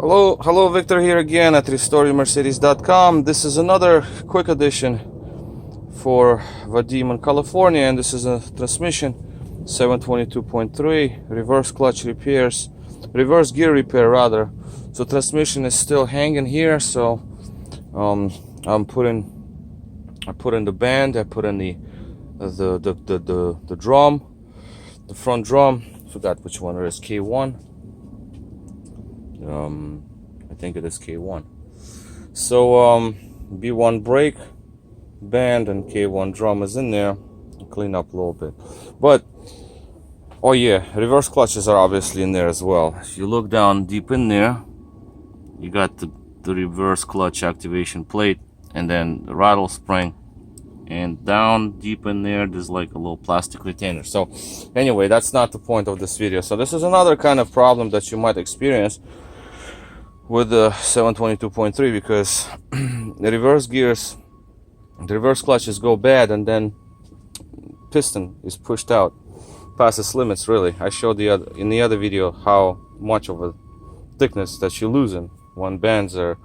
Hello, Victor here again at RestoreYourMercedes.com. This is another quick edition for Vadim in California, and this is a transmission 722.3 reverse clutch repairs, reverse gear repair rather. So transmission is still hanging here, so I put in the band, I put in the drum, the front drum. Forgot which one it is, K1. I think it is K1. So B1 brake band and K1 drum is in there. I'll clean up a little bit, but oh yeah, reverse clutches are obviously in there as well. If you look down deep in there, you got the reverse clutch activation plate and then the rattle spring, and down deep in there's like a little plastic retainer. So anyway, that's not the point of this video. So this is another kind of problem that you might experience with the 722.3, because the reverse clutches go bad and then piston is pushed out past its limits. Really, I showed in the other video how much of a thickness that you losing when bands are,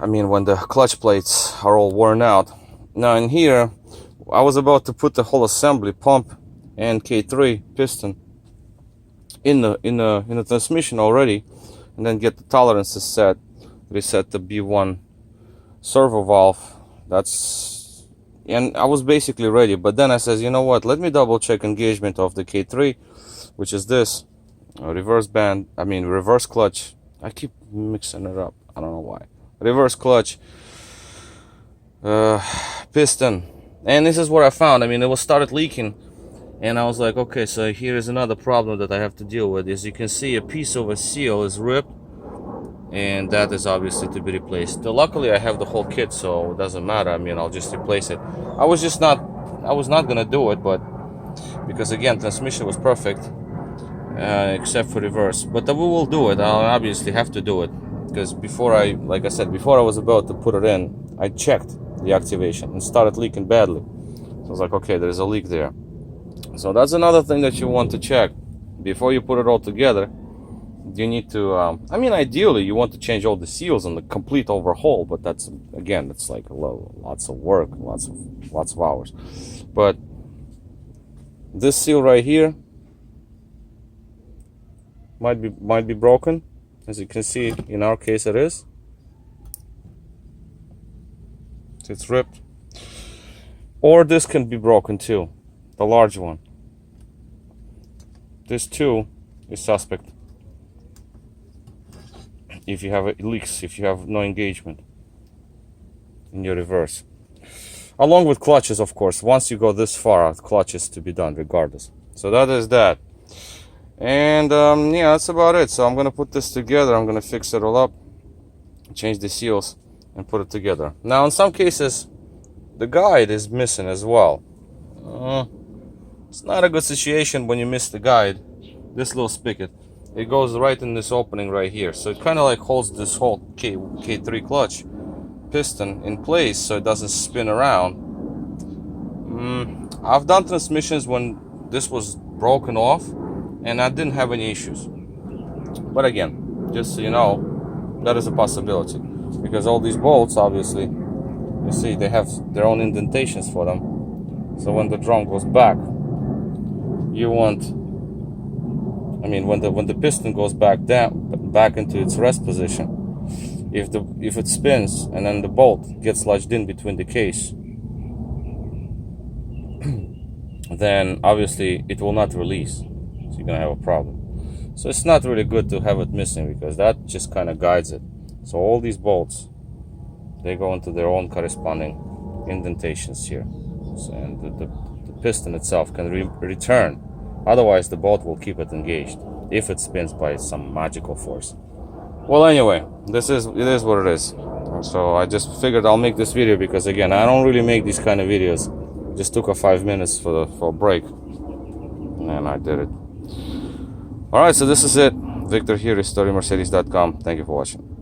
when the clutch plates are all worn out. Now in here, I was about to put the whole assembly, pump and K3 piston in the transmission already, and then get the tolerances set, reset the B1 servo valve. And I was basically ready, but then I says, you know what, let me double check engagement of the K3, which is this reverse clutch. I keep mixing it up, I don't know why. Reverse clutch piston, and this is what I found. It was started leaking, and I was like, okay, so here is another problem that I have to deal with. As you can see, a piece of a seal is ripped, and that is obviously to be replaced. Luckily I have the whole kit, so it doesn't matter. I'll just replace it. I was not gonna do it, but because again, transmission was perfect, except for reverse. But we will do it. I'll obviously have to do it, because before I was about to put it in, I checked the activation and started leaking badly. So I was like, okay, there's a leak there. So that's another thing that you want to check before you put it all together. You need to ideally you want to change all the seals and the complete overhaul, but that's, again, it's like lots of work, lots of hours. But this seal right here might be broken. As you can see, in our case it is. It's ripped. Or this can be broken too, the large one. This too is suspect. If you have leaks, if you have no engagement in your reverse. Along with clutches, of course. Once you go this far, clutches to be done regardless. So that is that. And yeah, that's about it. So I'm gonna put this together. I'm gonna fix it all up, change the seals, and put it together. Now in some cases the guide is missing as well. It's not a good situation when you miss the guide. This little spigot, it goes right in this opening right here, so it kind of like holds this whole K3 clutch piston in place so it doesn't spin around. I've done transmissions when this was broken off and I didn't have any issues, but again, just so you know, that is a possibility, because all these bolts, obviously, you see they have their own indentations for them. So when the drum goes back, you want, when the piston goes back into its rest position, if it spins and then the bolt gets lodged in between the case, then obviously it will not release. So you're gonna have a problem. So it's not really good to have it missing, because that just kind of guides it. So all these bolts, they go into their own corresponding indentations here. So, and the piston itself can return. Otherwise, the bolt will keep it engaged if it spins by some magical force. Well, anyway, it is what it is. So I just figured I'll make this video because, again, I don't really make these kind of videos. Just took a 5 minutes for a break, and I did it. All right, so this is it. Victor here, RestoreYourMercedes.com. Thank you for watching.